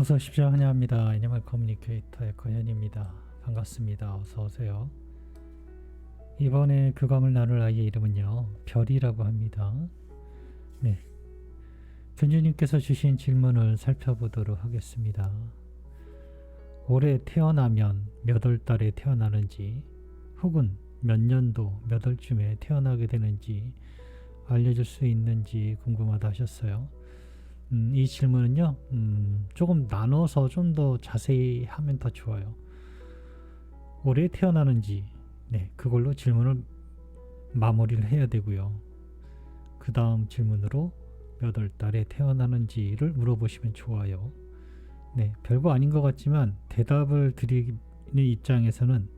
어서 오십시오. 환영합니다. 애니멀 커뮤니케이터의 권현입니다. 반갑습니다. 어서 오세요. 이번에 교감을 나눌 아이의 이름은요, 별이라고 합니다. 네, 견주님께서 주신 질문을 살펴보도록 하겠습니다. 올해 태어나면 몇 월 달에 태어나는지, 혹은 몇 년도 몇 월쯤에 태어나게 되는지 알려줄 수 있는지 궁금하다 하셨어요. 이 질문은요, 조금 나눠서 좀 더 자세히 하면 더 좋아요. 올해 태어나는지, 네, 그걸로 질문을 마무리를 해야 되고요. 그 다음 질문으로 몇 월 달에 태어나는지를 물어보시면 좋아요. 네, 별거 아닌 것 같지만 대답을 드리는 입장에서는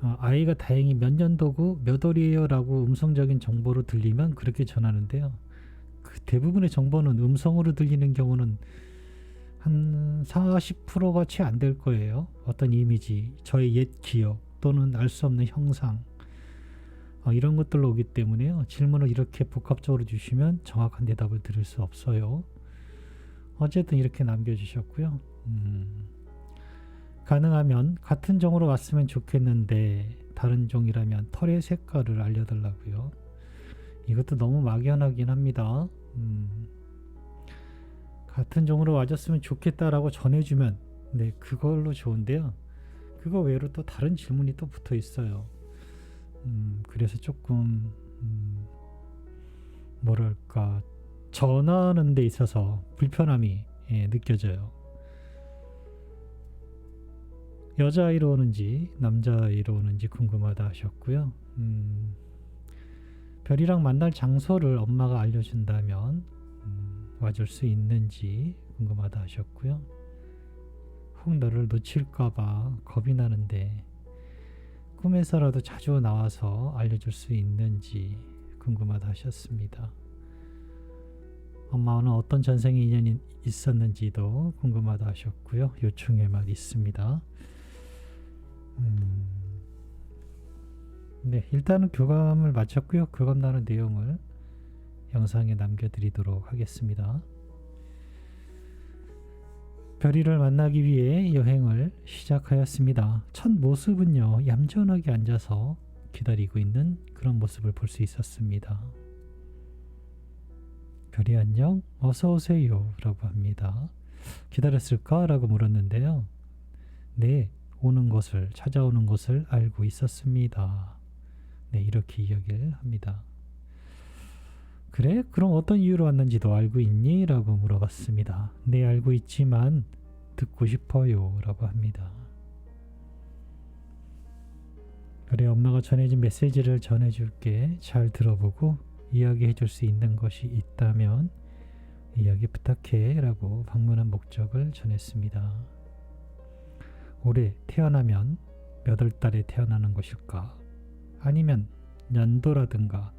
아이가 다행히 몇 년도고 몇 월이에요 라고 음성적인 정보로 들리면 그렇게 전하는데요. 그 대부분의 정보는 음성으로 들리는 경우는 한 40%가 채 안 될 거예요. 어떤 이미지, 저의 옛 기억 또는 알 수 없는 형상, 이런 것들로 오기 때문에요. 질문을 이렇게 복합적으로 주시면 정확한 대답을 드릴 수 없어요. 어쨌든 이렇게 남겨주셨고요. 가능하면 같은 종으로 왔으면 좋겠는데 다른 종이라면 털의 색깔을 알려달라고요. 이것도 너무 막연하긴 합니다. 같은 종으로 와줬으면 좋겠다라고 전해주면 네, 그걸로 좋은데요. 그거 외로 또 다른 질문이 또 붙어 있어요. 그래서 조금 뭐랄까, 전하는 데 있어서 불편함이 느껴져요. 여자아이로 오는지 남자아이로 오는지 궁금하다 하셨고요. 별이랑 만날 장소를 엄마가 알려준다면 와줄 수 있는지 궁금하다 하셨고요. 혹 너를 놓칠까봐 겁이 나는데 꿈에서라도 자주 나와서 알려줄 수 있는지 궁금하다 하셨습니다. 엄마와는 어떤 전생에 인연이 있었는지도 궁금하다 하셨고요. 요청에만 있습니다. 네, 일단은 교감을 마쳤고요. 교감 나눈 내용을 영상에 남겨드리도록 하겠습니다. 별이를 만나기 위해 여행을 시작하였습니다. 첫 모습은요, 얌전하게 앉아서 기다리고 있는 그런 모습을 볼 수 있었습니다. 별이 안녕, 어서 오세요 라고 합니다. 기다렸을까? 라고 물었는데요. 네, 오는 것을, 찾아오는 것을 알고 있었습니다. 네, 이렇게 이야기를 합니다. 그래? 그럼 어떤 이유로 왔는지도 알고 있니? 라고 물어봤습니다. 네, 알고 있지만 듣고 싶어요 라고 합니다. 그래, 엄마가 전해준 메시지를 전해줄게. 잘 들어보고 이야기해 줄 수 있는 것이 있다면 이야기 부탁해 라고 방문한 목적을 전했습니다. 올해 태어나면 몇 월 달에 태어나는 것일까? 아니면 연도라든가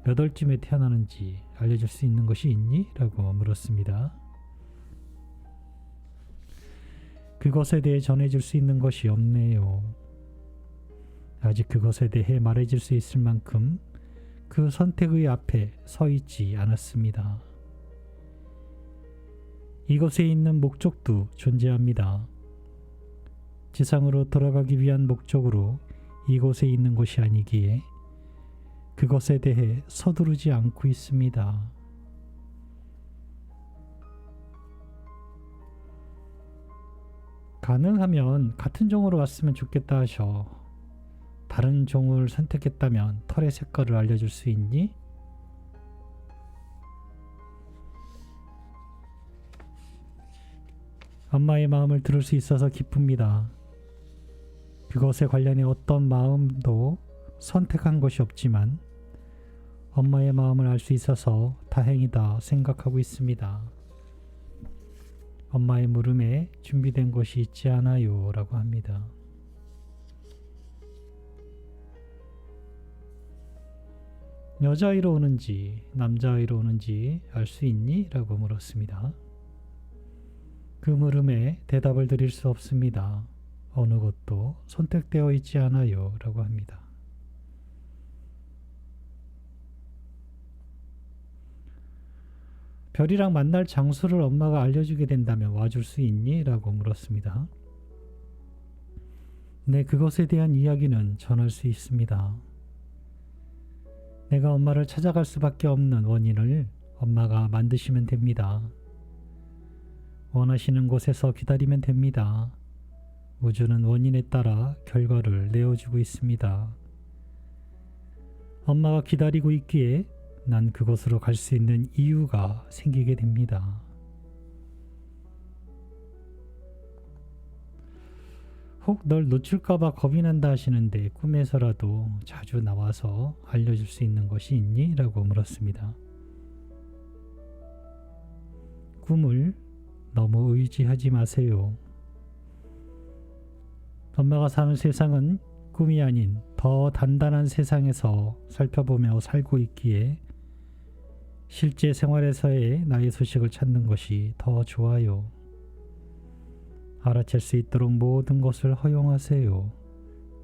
몇 월쯤에 태어나는지 알려줄 수 있는 것이 있니? 라고 물었습니다. 그것에 대해 전해줄 수 있는 것이 없네요. 아직 그것에 대해 말해줄 수 있을 만큼 그 선택의 앞에 서 있지 않았습니다. 이곳에 있는 목적도 존재합니다. 지상으로 돌아가기 위한 목적으로 이곳에 있는 것이 아니기에 그것에 대해 서두르지 않고 있습니다. 가능하면 같은 종으로 왔으면 좋겠다 하셔. 다른 종을 선택했다면 털의 색깔을 알려줄 수 있니? 엄마의 마음을 들을 수 있어서 기쁩니다. 그것에 관련해 어떤 마음도 선택한 것이 없지만 엄마의 마음을 알 수 있어서 다행이다 생각하고 있습니다. 엄마의 물음에 준비된 것이 있지 않아요 라고 합니다. 여자아이로 오는지 남자아이로 오는지 알 수 있니? 라고 물었습니다. 그 물음에 대답을 드릴 수 없습니다. 어느 것도 선택되어 있지 않아요 라고 합니다. 별이랑 만날 장소를 엄마가 알려주게 된다면 와줄 수 있니? 라고 물었습니다. 네, 그것에 대한 이야기는 전할 수 있습니다. 내가 엄마를 찾아갈 수밖에 없는 원인을 엄마가 만드시면 됩니다. 원하시는 곳에서 기다리면 됩니다. 우주는 원인에 따라 결과를 내어주고 있습니다. 엄마가 기다리고 있기에 난 그곳으로 갈 수 있는 이유가 생기게 됩니다. 혹 널 놓칠까봐 겁이 난다 하시는데 꿈에서라도 자주 나와서 알려줄 수 있는 것이 있니? 라고 물었습니다. 꿈을 너무 의지하지 마세요. 엄마가 사는 세상은 꿈이 아닌 더 단단한 세상에서 살펴보며 살고 있기에 실제 생활에서의 나의 소식을 찾는 것이 더 좋아요. 알아챌 수 있도록 모든 것을 허용하세요.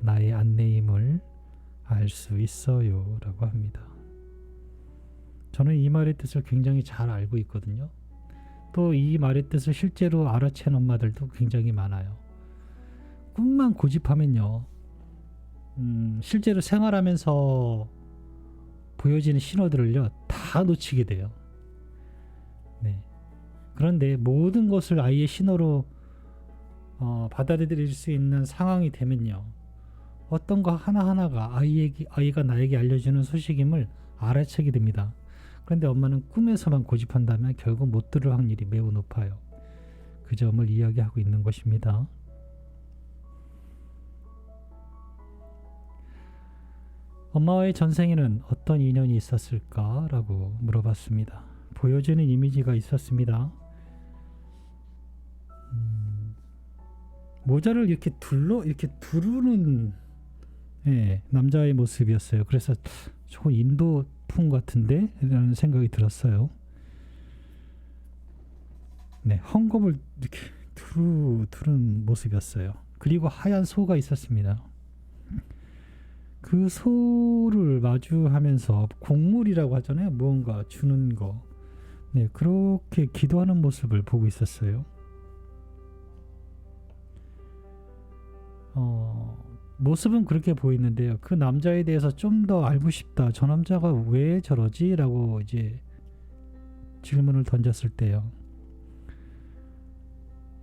나의 안내임을 알 수 있어요. 라고 합니다. 저는 이 말의 뜻을 굉장히 잘 알고 있거든요. 또 이 말의 뜻을 실제로 알아챈 엄마들도 굉장히 많아요. 꿈만 고집하면요. 실제로 생활하면서 보여지는 신호들을요. 다 놓치게 돼요. 네. 그런데 모든 것을 아이의 신호로 받아들일 수 있는 상황이 되면요. 어떤 거 하나하나가 아이가 나에게 알려주는 소식임을 알아채게 됩니다. 그런데 엄마는 꿈에서만 고집한다면 결국 못 들을 확률이 매우 높아요. 그 점을 이야기하고 있는 것입니다. 엄마와의 전생에는 어떤 인연이 있었을까? 라고 물어봤습니다. 보여지는 이미지가 있었습니다. 모자를 이렇게 두르는 남자의 모습이었어요. 그래서 저거 인도풍 같은데? 라는 생각이 들었어요. 네, 헝겊을 이렇게 두른 모습이었어요. 그리고 하얀 소가 있었습니다. 그 소를 마주하면서 곡물이라고 하잖아요. 무언가 주는 거. 네, 그렇게 기도하는 모습을 보고 있었어요. 모습은 그렇게 보이는데요. 그 남자에 대해서 좀 더 알고 싶다. 저 남자가 왜 저러지? 라고 이제 질문을 던졌을 때요.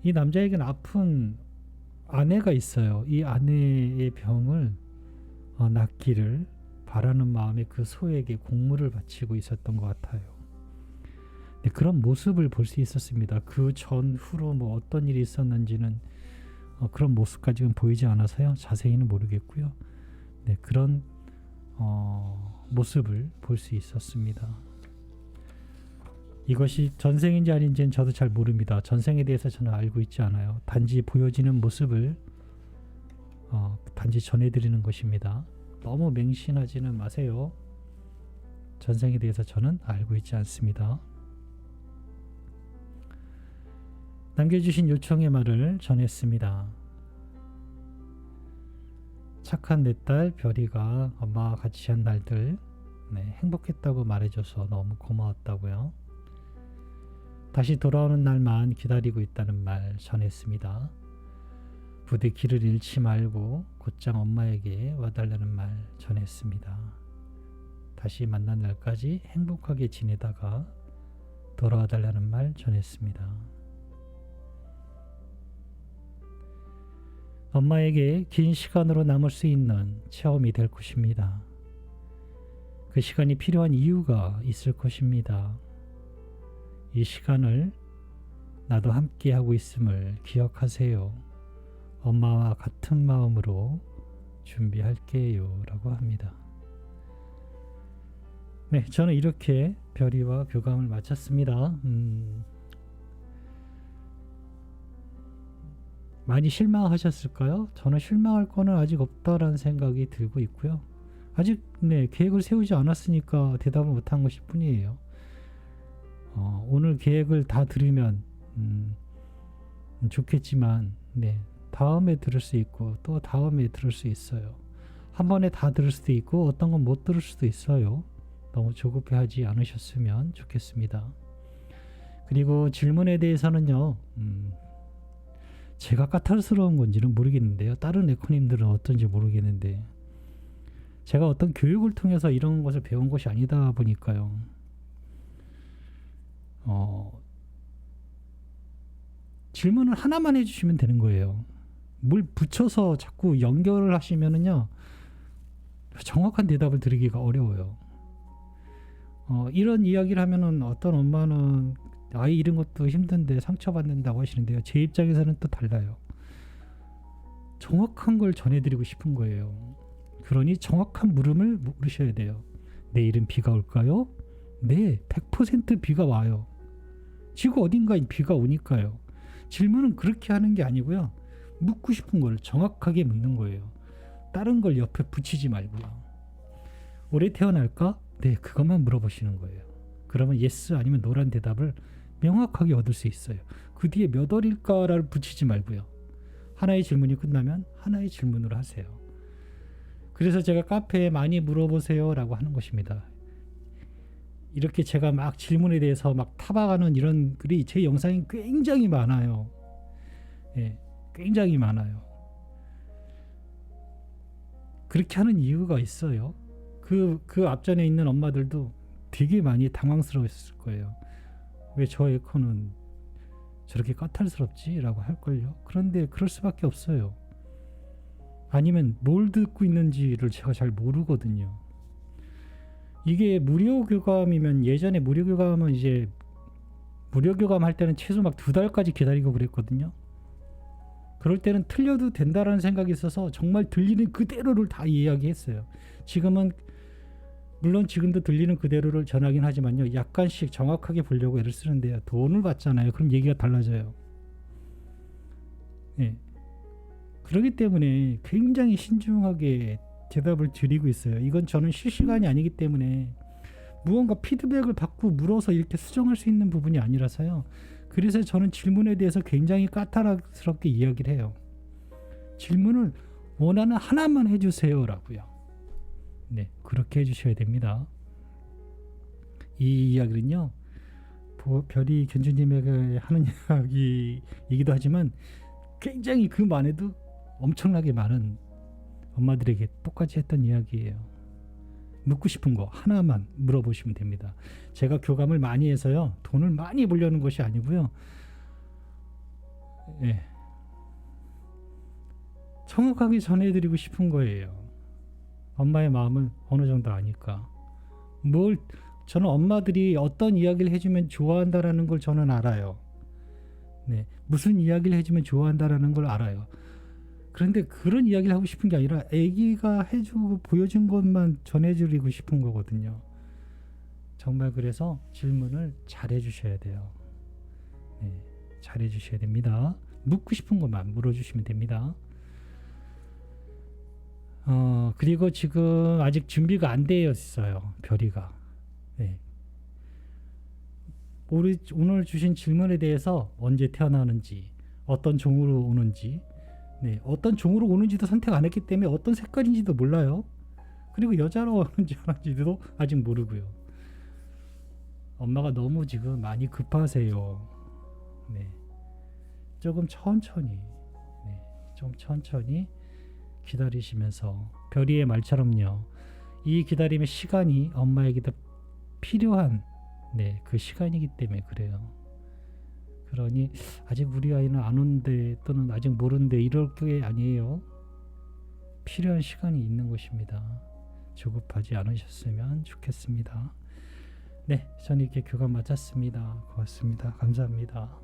이 남자에게는 아픈 아내가 있어요. 이 아내의 병을 낫기를 바라는 마음에 그 소에게 곡물을 바치고 있었던 것 같아요. 네, 그런 모습을 볼 수 있었습니다. 그 전후로 뭐 어떤 일이 있었는지는 그런 모습까지는 보이지 않아서요. 자세히는 모르겠고요. 네, 그런 모습을 볼 수 있었습니다. 이것이 전생인지 아닌지는 저도 잘 모릅니다. 전생에 대해서 저는 알고 있지 않아요. 단지 보여지는 모습을 단지 전해드리는 것입니다. 너무 맹신하지는 마세요. 전생에 대해서 저는 알고 있지 않습니다. 남겨주신 요청의 말을 전했습니다. 착한 내 딸 별이가 엄마와 같이 한 날들 행복했다고 말해줘서 너무 고마웠다고요. 다시 돌아오는 날만 기다리고 있다는 말 전했습니다. 부디 길을 잃지 말고 곧장 엄마에게 와달라는 말 전했습니다. 다시 만난 날까지 행복하게 지내다가 돌아와달라는 말 전했습니다. 엄마에게 긴 시간으로 남을 수 있는 체험이 될 것입니다. 그 시간이 필요한 이유가 있을 것입니다. 이 시간을 나도 함께하고 있음을 기억하세요. 엄마와 같은 마음으로 준비할게요. 라고 합니다. 네, 저는 이렇게 별이와 교감을 마쳤습니다. 많이 실망하셨을까요? 저는 실망할 거는 아직 없다라는 생각이 들고 있고요. 아직 계획을 세우지 않았으니까 대답을 못한 것일 뿐이에요. 오늘 계획을 다 들으면 좋겠지만 다음에 들을 수 있고 또 다음에 들을 수 있어요. 한 번에 다 들을 수도 있고 어떤 건 못 들을 수도 있어요. 너무 조급해하지 않으셨으면 좋겠습니다. 그리고 질문에 대해서는요, 제가 까탈스러운 건지는 모르겠는데요. 다른 에코님들은 어떤지 모르겠는데, 제가 어떤 교육을 통해서 이런 것을 배운 것이 아니다 보니까요. 질문을 하나만 해주시면 되는 거예요. 뭘 붙여서 자꾸 연결을 하시면은요, 정확한 대답을 드리기가 어려워요. 이런 이야기를 하면은 어떤 엄마는 아이 이런 것도 힘든데 상처받는다고 하시는데요. 제 입장에서는 또 달라요. 정확한 걸 전해드리고 싶은 거예요. 그러니 정확한 물음을 물으셔야 돼요. 내일은 비가 올까요? 네, 100% 비가 와요. 지구 어딘가에 비가 오니까요. 질문은 그렇게 하는 게 아니고요. 묻고 싶은 걸 정확하게 묻는 거예요. 다른 걸 옆에 붙이지 말고요. 올해 태어날까? 네, 그것만 물어보시는 거예요. 그러면 예스 아니면 노란 대답을 명확하게 얻을 수 있어요. 그 뒤에 몇 월일까를 붙이지 말고요. 하나의 질문이 끝나면 하나의 질문으로 하세요. 그래서 제가 카페에 많이 물어보세요 라고 하는 것입니다. 이렇게 제가 막 질문에 대해서 막 타박하는 이런 글이 제 영상이 굉장히 많아요. 예, 굉장히 많아요. 그렇게 하는 이유가 있어요. 그 앞전에 있는 엄마들도 되게 많이 당황스러웠을 거예요. 왜 저 에코는 저렇게 까탈스럽지? 라고 할걸요. 그런데 그럴 수밖에 없어요. 아니면 뭘 듣고 있는지를 제가 잘 모르거든요. 이게 무료 교감이면, 예전에 무료 교감은 이제 무료 교감 할 때는 최소 막 2달까지 기다리고 그랬거든요. 그럴 때는 틀려도 된다라는 생각이 있어서 정말 들리는 그대로를 다 이야기했어요. 지금은 물론 지금도 들리는 그대로를 전하긴 하지만요. 약간씩 정확하게 보려고 애를 쓰는데요. 돈을 받잖아요. 그럼 얘기가 달라져요. 네. 그렇기 때문에 굉장히 신중하게 대답을 드리고 있어요. 이건 저는 실시간이 아니기 때문에 무언가 피드백을 받고 물어서 이렇게 수정할 수 있는 부분이 아니라서요. 그래서 저는 질문에 대해서 굉장히 까탈스럽게 이야기를 해요. 질문을 원하는 하나만 해주세요 라고요. 네, 그렇게 해주셔야 됩니다. 이 이야기는요, 별이 견주님에게 하는 이야기이기도 하지만 굉장히 그만해도 엄청나게 많은 엄마들에게 똑같이 했던 이야기예요. 묻고 싶은 거 하나만 물어보시면 됩니다. 제가 교감을 많이 해서요, 돈을 많이 벌려는 것이 아니고요. 예, 정확하게 전해드리고 싶은 거예요. 엄마의 마음을 어느 정도 아니까. 저는 엄마들이 어떤 이야기를 해주면 좋아한다라는 걸 저는 알아요. 네, 무슨 이야기를 해주면 좋아한다라는 걸 알아요. 그런데 그런 이야기를 하고 싶은 게 아니라 아기가 해주고 보여준 것만 전해드리고 싶은 거거든요. 정말 그래서 질문을 잘 해주셔야 돼요. 네, 잘 해주셔야 됩니다. 묻고 싶은 것만 물어주시면 됩니다. 그리고 지금 아직 준비가 안 되어 있어요. 별이가. 네. 오늘 주신 질문에 대해서 언제 태어나는지, 어떤 종으로 오는지, 네, 어떤 종으로 오는지도 선택 안 했기 때문에 어떤 색깔인지도 몰라요. 그리고 여자로 오는지 안 오는지도 아직 모르고요. 엄마가 너무 지금 많이 급하세요. 네, 조금 천천히, 네, 좀 천천히 기다리시면서, 별이의 말처럼요, 이 기다림의 시간이 엄마에게도 필요한, 네, 그 시간이기 때문에 그래요. 그러니 아직 우리 아이는 안 온대, 또는 아직 모른대, 이럴 게 아니에요. 필요한 시간이 있는 것입니다. 조급하지 않으셨으면 좋겠습니다. 네, 저는 이렇게 교감 마쳤습니다. 고맙습니다. 감사합니다.